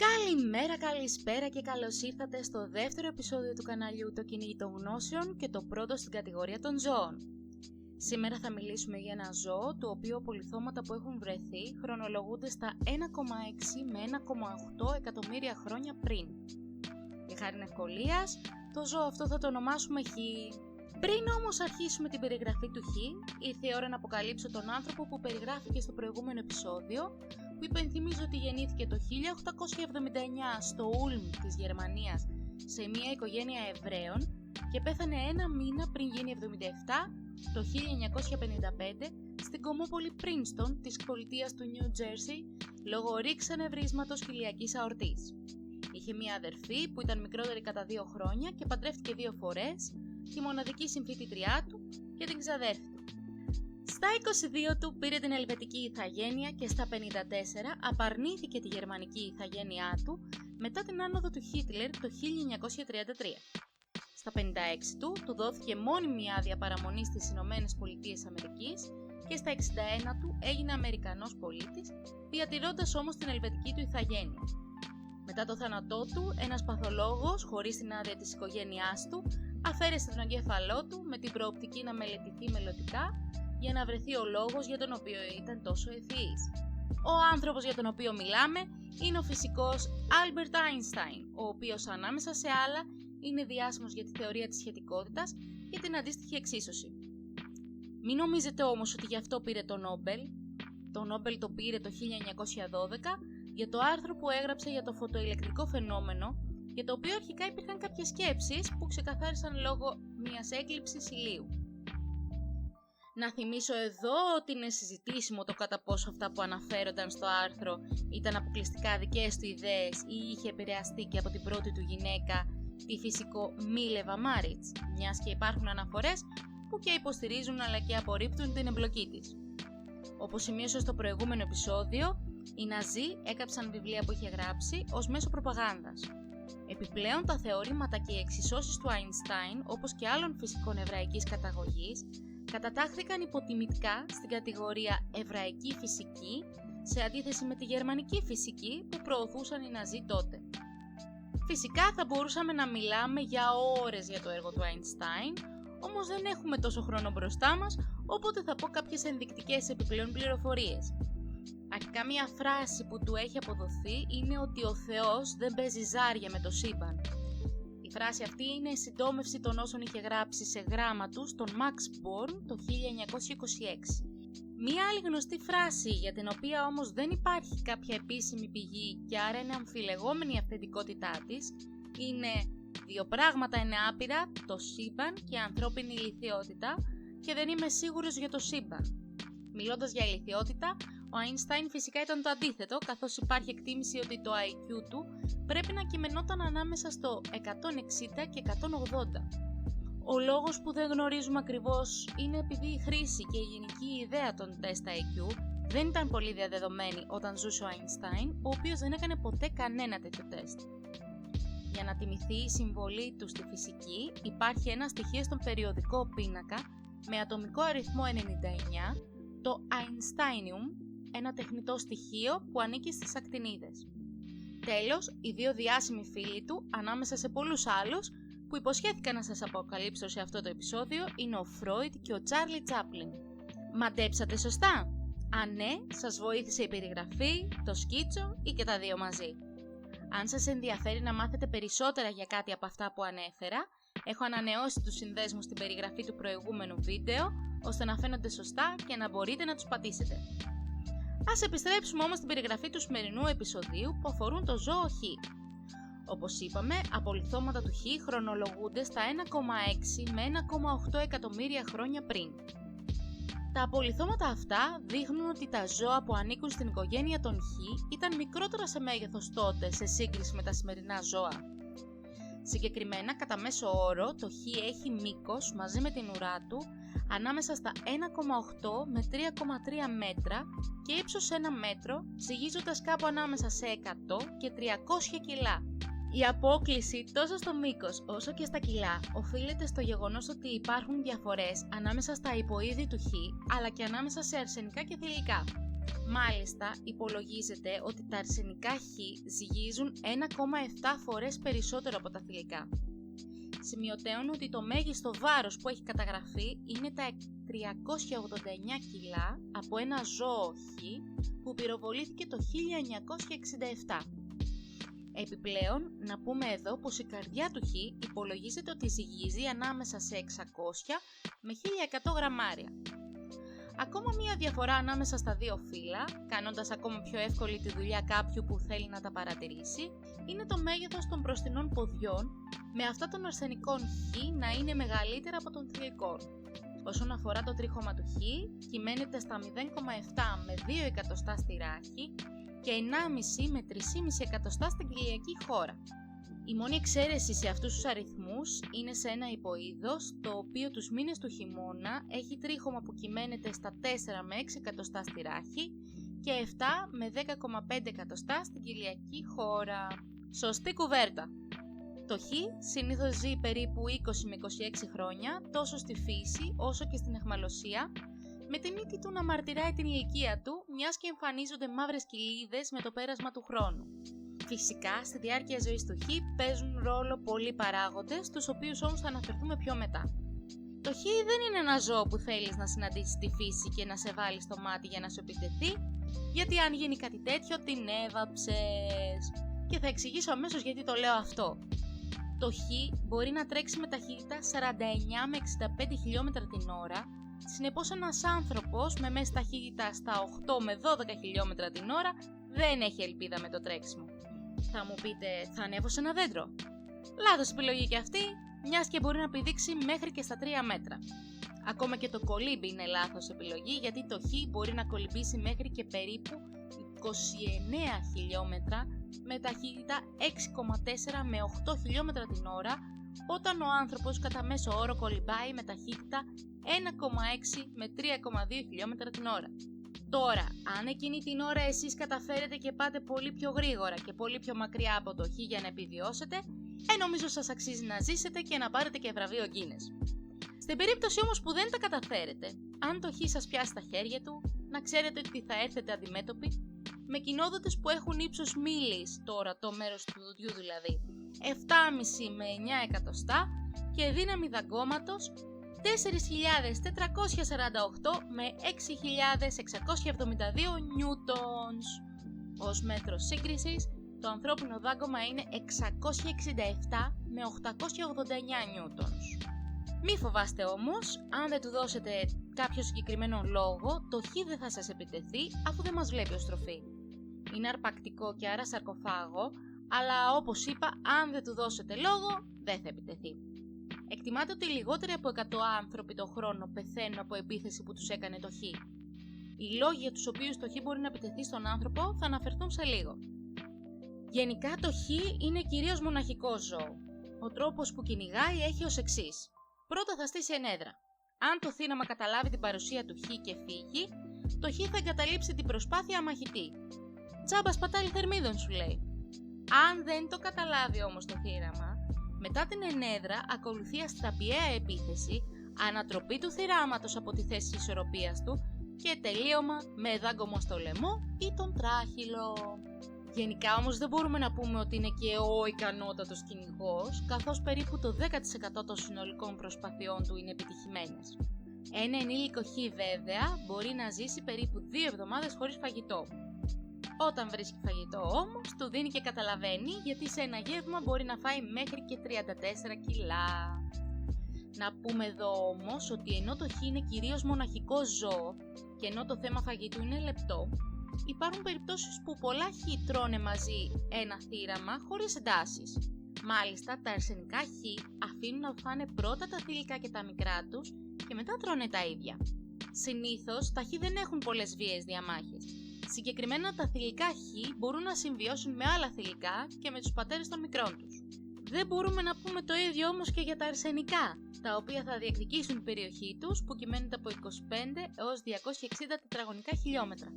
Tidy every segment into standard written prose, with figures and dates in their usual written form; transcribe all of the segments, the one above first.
Καλημέρα, καλησπέρα και καλώς ήρθατε στο δεύτερο επεισόδιο του καναλιού Το Κυνήγι των Γνώσεων και το πρώτο στην κατηγορία των ζώων. Σήμερα θα μιλήσουμε για ένα ζώο του οποίου πολυθώματα που έχουν βρεθεί χρονολογούνται στα 1,6 με 1,8 εκατομμύρια χρόνια πριν. Για χάρη ευκολίας, το ζώο αυτό θα το ονομάσουμε Χ. Πριν όμως αρχίσουμε την περιγραφή του Χ, ήρθε η ώρα να αποκαλύψω τον άνθρωπο που περιγράφηκε στο προηγούμενο επεισόδιο, που υπενθυμίζω ότι γεννήθηκε το 1879 στο Ούλμ της Γερμανίας σε μια οικογένεια Εβραίων και πέθανε ένα μήνα πριν γίνει 77 το 1955 στην κομμόπολη Πρίνστον της πολιτείας του Νιου Τζέρσι λόγω ρήξης ανευρίσματος χιλιακής αορτής. Είχε μια αδερφή που ήταν μικρότερη κατά 2 χρόνια και παντρεύτηκε 2 φορές, τη μοναδική συμφοιτητριά του και την ξαδέρφη του. Στα 22 του πήρε την ελβετική ηθαγένεια και στα 54 απαρνήθηκε τη γερμανική ηθαγένειά του μετά την άνοδο του Χίτλερ το 1933. Στα 56 του δόθηκε μόνιμη άδεια παραμονής στις Ηνωμένες Πολιτείες Αμερικής και στα 61 του έγινε Αμερικανός πολίτης, διατηρώντας όμως την ελβετική του ηθαγένεια. Μετά το θάνατό του, ένας παθολόγος, χωρίς την άδεια της οικογένειάς του, αφαίρεσε τον εγκέφαλό του με την προοπτική να μελετηθεί μελλοντικά για να βρεθεί ο λόγος για τον οποίο ήταν τόσο ευφυής. Ο άνθρωπος για τον οποίο μιλάμε είναι ο φυσικός Albert Einstein, ο οποίος ανάμεσα σε άλλα είναι διάσημος για τη θεωρία της σχετικότητας και την αντίστοιχη εξίσωση. Μην νομίζετε όμως ότι γι' αυτό πήρε το Νόμπελ. Το Νόμπελ το πήρε το 1912 για το άρθρο που έγραψε για το φωτοηλεκτρικό φαινόμενο, για το οποίο αρχικά υπήρχαν κάποιες σκέψεις που ξεκαθάρισαν λόγω μιας έκλειψης ηλίου. Να θυμίσω εδώ ότι είναι συζητήσιμο το κατά πόσο αυτά που αναφέρονταν στο άρθρο ήταν αποκλειστικά δικές του ιδέες ή είχε επηρεαστεί και από την πρώτη του γυναίκα, τη φυσικό Μίλεβα Μάριτς, μιας και υπάρχουν αναφορές που και υποστηρίζουν αλλά και απορρίπτουν την εμπλοκή της. Όπως σημείωσα στο προηγούμενο επεισόδιο, οι Ναζί έκαψαν βιβλία που είχε γράψει ως μέσο προπαγάνδας. Επιπλέον, τα θεωρήματα και οι εξισώσεις του Einstein, όπως και άλλων φυσικών εβραϊκής καταγωγής, κατατάχθηκαν υποτιμητικά στην κατηγορία εβραϊκή φυσική, σε αντίθεση με τη γερμανική φυσική που προωθούσαν οι Ναζί τότε. Φυσικά θα μπορούσαμε να μιλάμε για ώρες για το έργο του Einstein, όμως δεν έχουμε τόσο χρόνο μπροστά μας, οπότε θα πω κάποιες ενδεικτικές επιπλέον πληροφορίες. Αρχικά μια φράση που του έχει αποδοθεί είναι ότι ο Θεός δεν παίζει ζάρια με το σύμπαν. Η φράση αυτή είναι η συντόμευση των όσων είχε γράψει σε γράμμα του στον Max Born το 1926. Μία άλλη γνωστή φράση για την οποία όμως δεν υπάρχει κάποια επίσημη πηγή και άρα είναι αμφιλεγόμενη η αυθεντικότητά της είναι «Δύο πράγματα είναι άπειρα, το σύμπαν και η ανθρώπινη ηλιθιότητα και δεν είμαι σίγουρος για το σύμπαν». Μιλώντας για ηλιθιότητα, ο Einstein φυσικά ήταν το αντίθετο, καθώς υπάρχει εκτίμηση ότι το IQ του πρέπει να κειμενόταν ανάμεσα στο 160 και 180. Ο λόγος που δεν γνωρίζουμε ακριβώς είναι επειδή η χρήση και η γενική ιδέα των τεστ IQ δεν ήταν πολύ διαδεδομένη όταν ζούσε ο Einstein, ο οποίος δεν έκανε ποτέ κανένα τέτοιο τεστ. Για να τιμηθεί η συμβολή του στη φυσική, υπάρχει ένα στοιχείο στον περιοδικό πίνακα με ατομικό αριθμό 99, το Einsteinium, ένα τεχνητό στοιχείο που ανήκει στις ακτινίδες. Τέλος, οι δύο διάσημοι φίλοι του, ανάμεσα σε πολλούς άλλους, που υποσχέθηκα να σας αποκαλύψω σε αυτό το επεισόδιο, είναι ο Φρόιντ και ο Τσάρλι Τσάπλιν. Μαντέψατε σωστά? Αν ναι, σας βοήθησε η περιγραφή, το σκίτσο ή και τα δύο μαζί. Αν σας ενδιαφέρει να μάθετε περισσότερα για κάτι από αυτά που ανέφερα, έχω ανανεώσει τους συνδέσμους στην περιγραφή του προηγούμενου βίντεο, ώστε να φαίνονται σωστά και να μπορείτε να τους πατήσετε. Ας επιστρέψουμε όμως στην περιγραφή του σημερινού επεισοδίου που αφορούν το ζώο Χ. Όπως είπαμε, απολιθώματα του Χ χρονολογούνται στα 1,6 με 1,8 εκατομμύρια χρόνια πριν. Τα απολιθώματα αυτά δείχνουν ότι τα ζώα που ανήκουν στην οικογένεια των Χ ήταν μικρότερα σε μέγεθος τότε σε σύγκριση με τα σημερινά ζώα. Συγκεκριμένα, κατά μέσο όρο, το Χ έχει μήκος μαζί με την ουρά του ανάμεσα στα 1,8 με 3,3 μέτρα και ύψος 1 μέτρο, ζυγίζοντας κάπου ανάμεσα σε 100 και 300 κιλά. Η απόκλιση τόσο στο μήκος όσο και στα κιλά οφείλεται στο γεγονός ότι υπάρχουν διαφορές ανάμεσα στα υποείδη του Χ αλλά και ανάμεσα σε αρσενικά και θηλυκά. Μάλιστα, υπολογίζεται ότι τα αρσενικά Χ ζυγίζουν 1,7 φορές περισσότερο από τα θηλυκά. Σημειωτέων ότι το μέγιστο βάρος που έχει καταγραφεί είναι τα 389 κιλά από ένα ζώο Χ που πυροβολήθηκε το 1967. Επιπλέον, να πούμε εδώ πως η καρδιά του Χ υπολογίζεται ότι ζυγίζει ανάμεσα σε 600 με 1100 γραμμάρια. Ακόμα μία διαφορά ανάμεσα στα δύο φύλλα, κάνοντας ακόμα πιο εύκολη τη δουλειά κάποιου που θέλει να τα παρατηρήσει, είναι το μέγεθος των μπροστινών ποδιών, με αυτά των αρσενικών Χ να είναι μεγαλύτερα από των θηλυκών. Όσον αφορά το τρίχωμα του Χ, κυμαίνεται στα 0,7 με 2 εκατοστά στη ράχη και 1,5 με 3,5 εκατοστά στην κοιλιακή χώρα. Η μόνη εξαίρεση σε αυτούς τους αριθμούς είναι σε ένα υποείδος, το οποίο τους μήνες του χειμώνα έχει τρίχωμα που κυμαίνεται στα 4 με 6 εκατοστά στη ράχη και 7 με 10,5 εκατοστά στην κοιλιακή χώρα. Σωστή κουβέρτα! Το Χ συνήθως ζει περίπου 20 με 26 χρόνια, τόσο στη φύση όσο και στην αιχμαλωσία, με την μύτη του να μαρτυράει την ηλικία του, μιας και εμφανίζονται μαύρες κοιλίδες με το πέρασμα του χρόνου. Φυσικά, στη διάρκεια ζωής του Χ παίζουν ρόλο πολλοί παράγοντες, τους οποίους όμως θα αναφερθούμε πιο μετά. Το Χ δεν είναι ένα ζώο που θέλεις να συναντήσεις στη φύση και να σε βάλει στο μάτι για να σου επιτεθεί, γιατί αν γίνει κάτι τέτοιο την έβαψες. Και θα εξηγήσω αμέσως γιατί το λέω αυτό. Το Χ μπορεί να τρέξει με ταχύτητα 49 με 65 χιλιόμετρα την ώρα, συνεπώς ένας άνθρωπος με μέση ταχύτητα στα 8 με 12 χιλιόμετρα την ώρα δεν έχει ελπίδα με το τρέξιμο. Θα μου πείτε, θα ανέβω σε ένα δέντρο? Λάθος επιλογή και αυτή, μιας και μπορεί να πηδήξει μέχρι και στα 3 μέτρα. Ακόμα και το κολύμπι είναι λάθος επιλογή, γιατί το Χ μπορεί να κολυμπήσει μέχρι και περίπου 29 χιλιόμετρα με ταχύτητα 6,4 με 8 χιλιόμετρα την ώρα, όταν ο άνθρωπος κατά μέσο όρο κολυμπάει με ταχύτητα 1,6 με 3,2 χιλιόμετρα την ώρα. Τώρα, αν εκείνη την ώρα εσείς καταφέρετε και πάτε πολύ πιο γρήγορα και πολύ πιο μακριά από το Χ για να επιβιώσετε, νομίζω σας αξίζει να ζήσετε και να πάρετε και βραβείο Guinness. Στην περίπτωση όμως που δεν τα καταφέρετε, αν το Χ σας πιάσει τα χέρια του, να ξέρετε ότι θα έρθετε αντιμέτωποι με κοινόδοντες που έχουν ύψος μίλης, το ορατό μέρος του δοντιού δηλαδή, 7,5 με 9 εκατοστά και δύναμη δαγκώματος 4.448 με 6.672 νιούτονς. Ως μέτρο σύγκρισης, το ανθρώπινο δάγκωμα είναι 667 με 889 νιούτονς. Μη φοβάστε όμως, αν δεν του δώσετε κάποιο συγκεκριμένο λόγο, το Χ δεν θα σας επιτεθεί αφού δεν μας βλέπει ως τροφή. Είναι αρπακτικό και άρα σαρκοφάγο, αλλά όπως είπα, αν δεν του δώσετε λόγο, δεν θα επιτεθεί. Εκτιμάται ότι λιγότεροι από 100 άνθρωποι το χρόνο πεθαίνουν από επίθεση που τους έκανε το Χ. Οι λόγοι για τους οποίους το Χ μπορεί να επιτεθεί στον άνθρωπο θα αναφερθούν σε λίγο. Γενικά το Χ είναι κυρίως μοναχικό ζώο. Ο τρόπος που κυνηγάει έχει ως εξής. Πρώτα θα στήσει ενέδρα. Αν το θύραμα καταλάβει την παρουσία του Χ και φύγει, το Χ θα εγκαταλείψει την προσπάθεια αμαχητή. Τσάμπα σπατάλη θερμίδων σου λέει. Αν δεν το καταλάβει όμως το θύραμα, μετά την ενέδρα ακολουθεί αστραπιαία επίθεση, ανατροπή του θυράματος από τη θέση της ισορροπίας του και τελείωμα με δάγκωμο στο λαιμό ή τον τράχυλο. Γενικά όμως δεν μπορούμε να πούμε ότι είναι και ο ικανότατος κυνηγός, καθώς περίπου το 10% των συνολικών προσπαθειών του είναι επιτυχημένες. Ένα ενήλικο Χ βέβαια μπορεί να ζήσει περίπου 2 εβδομάδες χωρίς φαγητό. Όταν βρίσκει φαγητό όμως, του δίνει και καταλαβαίνει, γιατί σε ένα γεύμα μπορεί να φάει μέχρι και 34 κιλά. Να πούμε εδώ όμως ότι ενώ το Χ είναι κυρίως μοναχικό ζώο και ενώ το θέμα φαγητού είναι λεπτό, υπάρχουν περιπτώσεις που πολλά Χ τρώνε μαζί ένα θύραμα χωρίς εντάσεις. Μάλιστα, τα αρσενικά Χ αφήνουν να φάνε πρώτα τα θηλυκά και τα μικρά τους και μετά τρώνε τα ίδια. Συνήθως, τα Χ δεν έχουν πολλές βίαιες διαμάχες. Συγκεκριμένα τα θηλυκά Χ μπορούν να συμβιώσουν με άλλα θηλυκά και με τους πατέρες των μικρών τους. Δεν μπορούμε να πούμε το ίδιο όμως και για τα αρσενικά, τα οποία θα διεκδικήσουν την περιοχή τους που κυμαίνεται από 25 έως 260 τετραγωνικά χιλιόμετρα.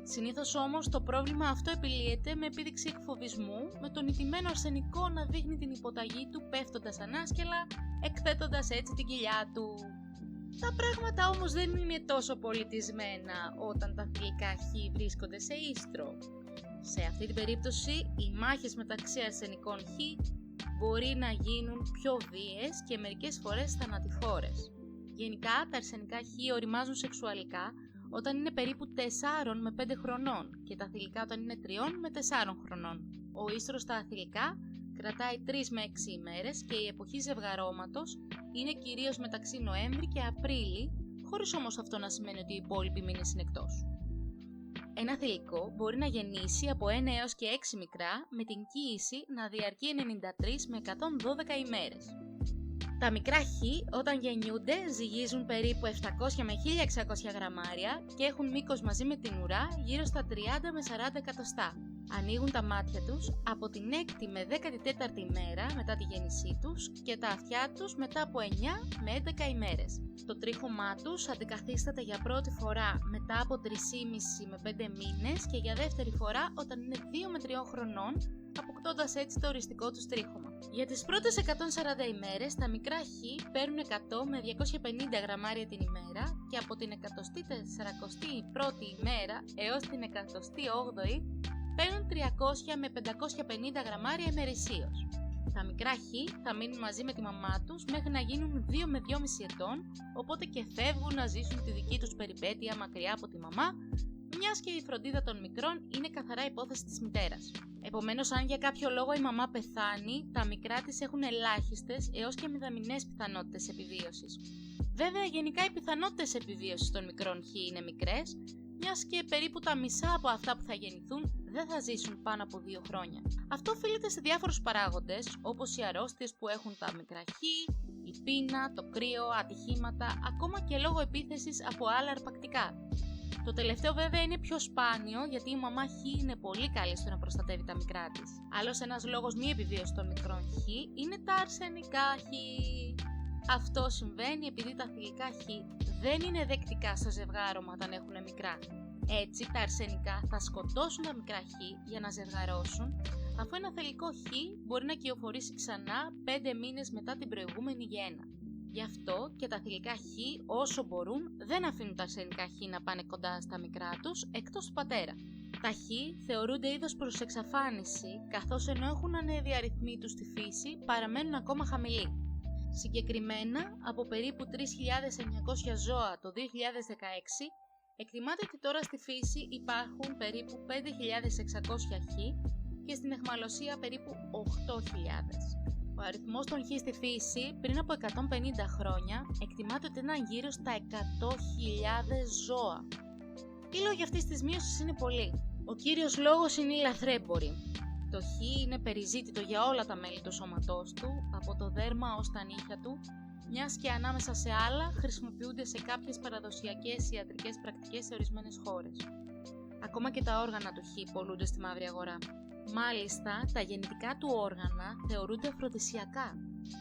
Συνήθως όμως το πρόβλημα αυτό επιλύεται με επίδειξη εκφοβισμού, με τον ηττημένο αρσενικό να δείχνει την υποταγή του πέφτοντας ανάσκελα, εκθέτοντας έτσι την κοιλιά του. Τα πράγματα όμως δεν είναι τόσο πολιτισμένα όταν τα θηλυκά χ βρίσκονται σε ίστρο. Σε αυτή την περίπτωση, οι μάχες μεταξύ αρσενικών χ μπορεί να γίνουν πιο βίαιες και μερικές φορές θανατηφόρες. Γενικά, τα αρσενικά χ οριμάζουν σεξουαλικά όταν είναι περίπου 4 με 5 χρονών και τα θηλυκά όταν είναι 3 με 4 χρονών. Ο ίστρος στα θηλυκά κρατάει 3 με 6 ημέρες και η εποχή ζευγαρώματος είναι κυρίως μεταξύ Νοέμβρη και Απρίλη, χωρίς όμως αυτό να σημαίνει ότι οι υπόλοιποι μήνες είναι εκτός. Ένα θηλυκό μπορεί να γεννήσει από 1 έως και 6 μικρά με την κύηση να διαρκεί 93 με 112 ημέρες. Τα μικρά χ όταν γεννιούνται ζυγίζουν περίπου 700 με 1600 γραμμάρια και έχουν μήκος μαζί με την ουρά γύρω στα 30 με 40 εκατοστά. Ανοίγουν τα μάτια τους από την 6η με 14η ημέρα μετά τη γέννησή τους και τα αυτιά τους μετά από 9 με 11 ημέρες. Το τρίχωμά τους αντικαθίσταται για πρώτη φορά μετά από 3,5 με 5 μήνες και για δεύτερη φορά όταν είναι 2 με 3 χρονών, αποκτώντας έτσι το οριστικό τους τρίχωμα. Για τις πρώτες 140 ημέρες, τα μικρά χ παίρνουν 100 με 250 γραμμάρια την ημέρα και από την 141η ημέρα έως την 108η παίρνουν 300 με 550 γραμμάρια ημερησίως. Τα μικρά χ θα μείνουν μαζί με τη μαμά τους μέχρι να γίνουν 2 με 2,5 ετών, οπότε και φεύγουν να ζήσουν τη δική τους περιπέτεια μακριά από τη μαμά, μιας και η φροντίδα των μικρών είναι καθαρά υπόθεση της μητέρας. Επομένως, αν για κάποιο λόγο η μαμά πεθάνει, τα μικρά της έχουν ελάχιστες έως και μηδαμινές πιθανότητες επιβίωσης. Βέβαια, γενικά οι πιθανότητες επιβίωσης των μικρών χ είναι μικρές, μιας και περίπου τα μισά από αυτά που θα γεννηθούν δεν θα ζήσουν πάνω από 2 χρόνια. Αυτό οφείλεται σε διάφορους παράγοντες, όπως οι αρρώστιες που έχουν τα μικρά χ, η πείνα, το κρύο, ατυχήματα, ακόμα και λόγω επίθεσης από άλλα αρπακτικά. Το τελευταίο βέβαια είναι πιο σπάνιο γιατί η μαμά χ είναι πολύ καλή στο να προστατεύει τα μικρά της. Άλλος ένας λόγος μη επιβίωσης των μικρών χ είναι τα αρσενικά χ. Αυτό συμβαίνει επειδή τα θηλυκά χ δεν είναι δεκτικά στο ζευγάρωμα όταν έχουν μικρά. Έτσι τα αρσενικά θα σκοτώσουν τα μικρά χ για να ζευγαρώσουν, αφού ένα θηλυκό χ μπορεί να κυοφορήσει ξανά 5 μήνες μετά την προηγούμενη γέννα. Γι' αυτό και τα θηλυκά χ όσο μπορούν δεν αφήνουν τα αρσενικά χ να πάνε κοντά στα μικρά τους εκτός του πατέρα. Τα χ θεωρούνται είδος προς εξαφάνιση, καθώς ενώ έχουν ανέβει οι αριθμοί τους στη φύση παραμένουν ακόμα χαμηλοί. Συγκεκριμένα, από περίπου 3.900 ζώα το 2016, εκτιμάται ότι τώρα στη φύση υπάρχουν περίπου 5.600 χ και στην αιχμαλωσία περίπου 8.000. Ο αριθμός των χ στη φύση πριν από 150 χρόνια εκτιμάται ότι ήταν γύρω στα 100.000 ζώα. Οι λόγοι αυτής της μείωσης είναι πολλοί. Ο κύριος λόγος είναι οι λαθρέμποροι. Το χ είναι περιζήτητο για όλα τα μέλη του σώματός του, από το δέρμα ως τα νύχια του, μιας και ανάμεσα σε άλλα χρησιμοποιούνται σε κάποιες παραδοσιακές ιατρικές πρακτικές σε ορισμένες χώρες. Ακόμα και τα όργανα του χ πωλούνται στη μαύρη αγορά. Μάλιστα, τα γεννητικά του όργανα θεωρούνται αφροδισιακά.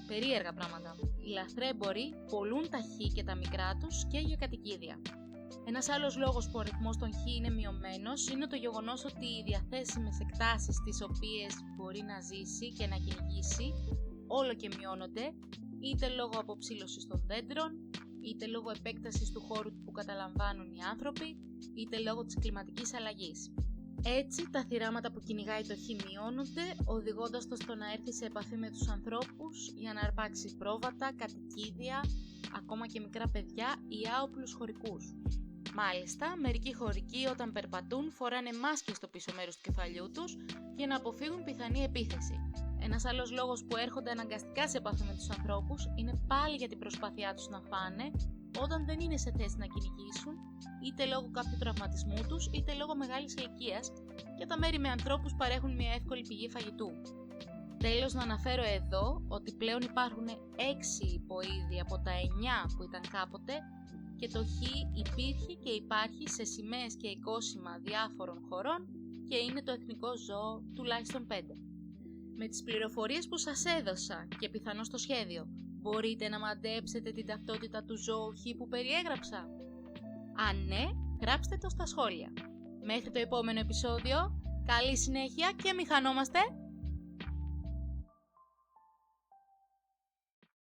Περίεργα πράγματα. Οι λαθρέμποροι πωλούν τα χ και τα μικρά τους και για κατοικίδια. Ένας άλλος λόγος που ο αριθμός των χ είναι μειωμένος είναι το γεγονός ότι οι διαθέσιμες εκτάσεις τις οποίες μπορεί να ζήσει και να κυνηγήσει όλο και μειώνονται, είτε λόγω αποψήλωσης των δέντρων, είτε λόγω επέκτασης του χώρου που καταλαμβάνουν οι άνθρωποι, είτε λόγω της κλιματικής αλλαγής. Έτσι, τα θηράματα που κυνηγάει το χ μειώνονται, οδηγώντας το στο να έρθει σε επαφή με τους ανθρώπους για να αρπάξει πρόβατα, κατοικίδια, ακόμα και μικρά παιδιά ή άοπλους χωρικούς. Μάλιστα, μερικοί χωρικοί όταν περπατούν φοράνε μάσκες στο πίσω μέρος του κεφαλιού τους για να αποφύγουν πιθανή επίθεση. Ένας άλλος λόγος που έρχονται αναγκαστικά σε επαφή με τους ανθρώπους είναι πάλι για την προσπάθειά τους να φάνε όταν δεν είναι σε θέση να κυνηγήσουν, είτε λόγω κάποιου τραυματισμού τους, είτε λόγω μεγάλης ηλικίας, και τα μέρη με ανθρώπους παρέχουν μια εύκολη πηγή φαγητού. Τέλος, να αναφέρω εδώ ότι πλέον υπάρχουν 6 υποείδη από τα 9 που ήταν κάποτε και το χ υπήρχε και υπάρχει σε σημαίες και οικόσημα διάφορων χωρών και είναι το εθνικό ζώο τουλάχιστον 5. Με τις πληροφορίες που σας έδωσα και πιθανώς το σχέδιο, μπορείτε να μαντέψετε την ταυτότητα του ζώου χ που περιέγραψα? Αν ναι, γράψτε το στα σχόλια. Μέχρι το επόμενο επεισόδιο, καλή συνέχεια και μη χανόμαστε!